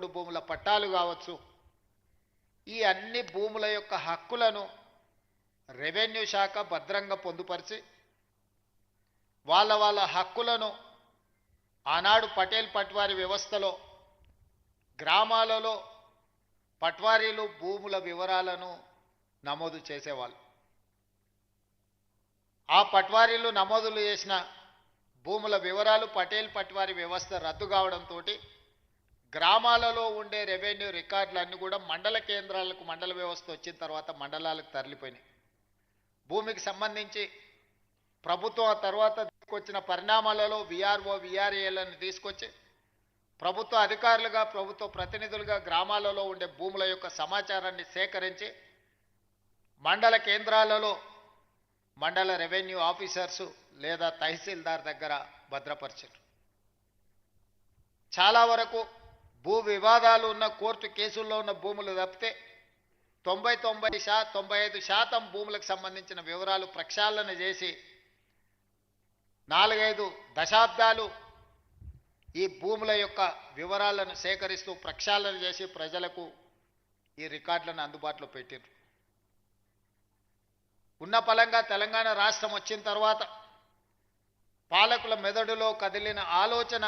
పోడు భూముల పట్టాలు కావచ్చు, ఈ అన్ని భూముల యొక్క హక్కులను రెవెన్యూ శాఖ భద్రంగా పొందుపరిచి వాళ్ళ హక్కులను ఆనాడు పటేల్ పట్వారీ వ్యవస్థలో గ్రామాలలో పట్వారీలు భూముల వివరాలను నమోదు చేసేవాళ్ళు. ఆ పట్వారీలు నమోదులు చేసిన భూముల వివరాలు పటేల్ పట్వారీ వ్యవస్థ రద్దు కావడంతో గ్రామాలలో ఉండే రెవెన్యూ రికార్డులన్నీ కూడా మండల కేంద్రాలకు మండల వ్యవస్థ వచ్చిన తర్వాత మండలాలకు తరలిపోయినాయి. భూమికి సంబంధించి ప్రభుత్వం ఆ తర్వాత తీసుకొచ్చిన పరిణామాలలో విఆర్ఓ విఆర్ఏలను తీసుకొచ్చి ప్రభుత్వ అధికారులుగా ప్రభుత్వ ప్రతినిధులుగా గ్రామాలలో ఉండే భూముల యొక్క సమాచారాన్ని సేకరించి మండల కేంద్రాలలో మండల రెవెన్యూ ఆఫీసర్సు లేదా తహసీల్దార్ దగ్గర భద్రపరిచారు. చాలా వరకు భూ వివాదాలు ఉన్న కోర్టు కేసుల్లో ఉన్న భూములు తప్పితే 95% భూములకు సంబంధించిన వివరాలు ప్రక్షాళన చేసి 4-5 దశాబ్దాలు ఈ భూముల యొక్క వివరాలను సేకరిస్తూ ప్రక్షాళన చేసి ప్రజలకు ఈ రికార్డులను అందుబాటులో పెట్టారు. ఉన్న పలంగా తెలంగాణ రాష్ట్రం వచ్చిన తర్వాత పాలకుల మెదడులో కదిలిన ఆలోచన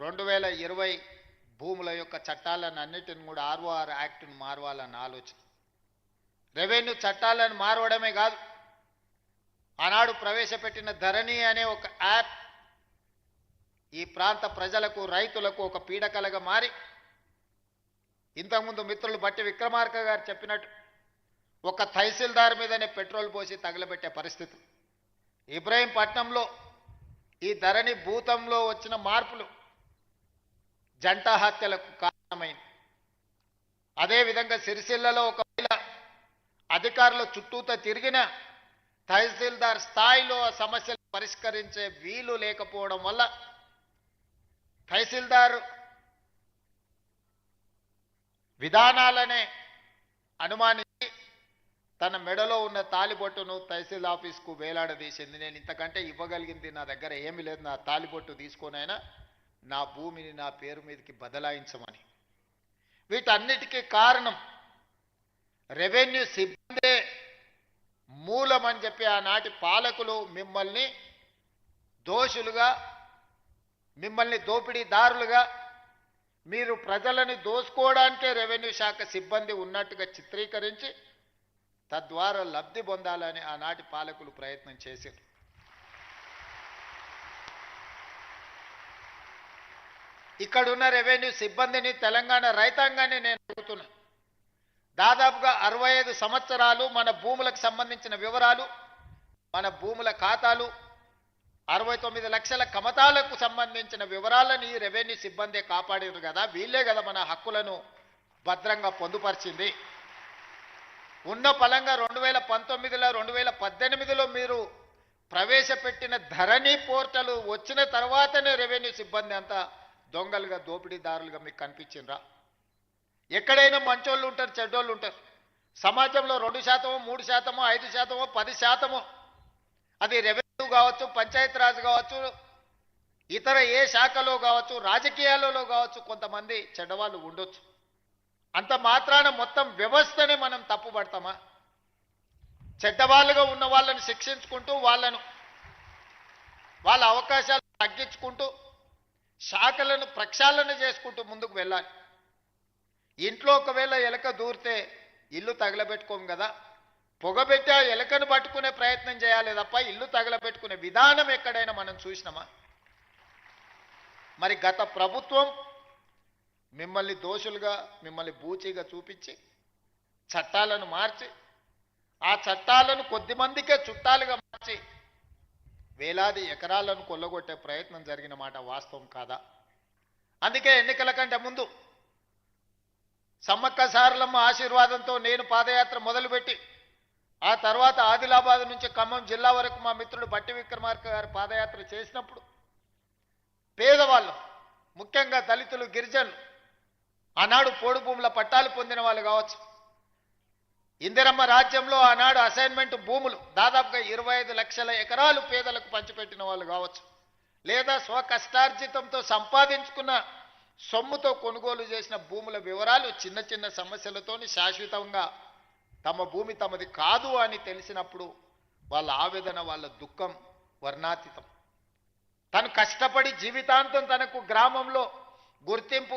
2020 భూముల యొక్క చట్టాలను అన్నిటిని కూడా ఆర్ఓఆర్ యాక్ట్ను మారవాలన్న ఆలోచన. రెవెన్యూ చట్టాలను మారవడమే కాదు, ఆనాడు ప్రవేశపెట్టిన ధరణి అనే ఒక యాప్ ఈ ప్రాంత ప్రజలకు రైతులకు ఒక పీడకలగా మారి ఇంతకుముందు మిత్రులు బట్టి విక్రమార్క గారు చెప్పినట్టు ఒక తహసీల్దార్ మీదనే పెట్రోల్ పోసి తగలబెట్టే పరిస్థితి. ఇబ్రహీంపట్నంలో ఈ ధరణి భూతంలో వచ్చిన మార్పులు జంట హత్యలకు కారణమైంది. అదేవిధంగా సిరిసిల్లలో ఒకవేళ అధికారులు చుట్టూతో తిరిగిన తహసీల్దార్ స్థాయిలో ఆ సమస్యలు పరిష్కరించే వీలు లేకపోవడం వల్ల తహసీల్దార్ విధానాలనే అనుమానించి తన మెడలో ఉన్న తాలిబొట్టును తహసీల్ ఆఫీస్కు వేలాడదీసింది. నేను ఇంతకంటే ఇవ్వగలిగింది నా దగ్గర ఏమీ లేదు, నా తాలిబొట్టు తీసుకొనైనా నా భూమిని నా పేరు మీదకి బదలాయించమని. వీటన్నిటికీ కారణం రెవెన్యూ సిబ్బందే మూలమని చెప్పి ఆనాటి పాలకులు మిమ్మల్ని దోషులుగా, మిమ్మల్ని దోపిడీదారులుగా, మీరు ప్రజలను దోసుకోవడానికే రెవెన్యూ శాఖ సిబ్బంది ఉన్నట్టుగా చిత్రీకరించి తద్వారా లబ్ధి పొందాలని ఆనాటి పాలకులు ప్రయత్నం చేశారు. ఇక్కడున్న రెవెన్యూ సిబ్బందిని, తెలంగాణ రైతాంగాన్ని నేను అడుగుతున్నా. దాదాపుగా 65 సంవత్సరాలు మన భూములకు సంబంధించిన వివరాలు, మన భూముల ఖాతాలు, 69 లక్షల కమతాలకు సంబంధించిన వివరాలను ఈ రెవెన్యూ సిబ్బందే కాపాడారు కదా. వీళ్ళే కదా మన హక్కులను భద్రంగా పొందుపరిచింది. ఉన్న పలంగా 2019లో 2018లో మీరు ప్రవేశపెట్టిన ధరణి పోర్టల్ వచ్చిన తర్వాతనే రెవెన్యూ సిబ్బంది అంతా దొంగలుగా దోపిడీదారులుగా మీకు కనిపించిండ్రా? ఎక్కడైనా మంచోళ్ళు ఉంటారు, చెడ్డోళ్ళు ఉంటారు. సమాజంలో 2%, 3%, 5%, 10%, అది రెవెన్యూ కావచ్చు, పంచాయతీరాజ్ కావచ్చు, ఇతర ఏ శాఖలో కావచ్చు, రాజకీయాలలో కావచ్చు, కొంతమంది చెడ్డవాళ్ళు ఉండొచ్చు. అంత మాత్రాన మొత్తం వ్యవస్థనే మనం తప్పుపడతామా? చెడ్డవాళ్ళుగా ఉన్న వాళ్ళని శిక్షించుకుంటూ వాళ్ళ అవకాశాలు తగ్గించుకుంటూ శాఖలను ప్రక్షాళన చేసుకుంటూ ముందుకు వెళ్ళాలి. ఇంట్లో ఒకవేళ ఎలక దూరితే ఇల్లు తగలబెట్టుకోము కదా, పొగబెట్టి ఆ ఎలకను పట్టుకునే ప్రయత్నం చేయాలి తప్ప ఇల్లు తగలబెట్టుకునే విధానం ఎక్కడైనా మనం చూసినామా? మరి గత ప్రభుత్వం మిమ్మల్ని దోషులుగా, మిమ్మల్ని బూచీగా చూపించి చట్టాలను మార్చి, ఆ చట్టాలను కొద్దిమందికే చుట్టాలుగా మార్చి వేలాది ఎకరాలను కొల్లగొట్టే ప్రయత్నం జరిగిన మాట వాస్తవం కాదా? అందుకే ఎన్నికల కంటే ముందు సమ్మక్క సారలమ్మ ఆశీర్వాదంతో నేను పాదయాత్ర మొదలుపెట్టి ఆ తర్వాత ఆదిలాబాద్ నుంచి ఖమ్మం జిల్లా వరకు మా మిత్రుడు బట్టి విక్రమార్క గారు పాదయాత్ర చేసినప్పుడు పేదవాళ్ళు, ముఖ్యంగా దళితులు, గిరిజనులు, ఆనాడు పోడు భూముల పట్టాలు పొందిన వాళ్ళు కావచ్చు, ఇందిరమ్మ రాజ్యంలో ఆనాడు అసైన్మెంట్ భూములు దాదాపుగా 25 లక్షల ఎకరాలు పేదలకు పంచిపెట్టిన వాళ్ళు కావచ్చు, లేదా స్వకష్టార్జితంతో సంపాదించుకున్న సొమ్ముతో కొనుగోలు చేసిన భూముల వివరాలు చిన్న చిన్న సమస్యలతోని శాశ్వతంగా తమ భూమి తమది కాదు అని తెలిసినప్పుడు వాళ్ళ ఆవేదన, వాళ్ళ దుఃఖం వర్ణాతీతం. తను కష్టపడి జీవితాంతం తనకు గ్రామంలో గుర్తింపు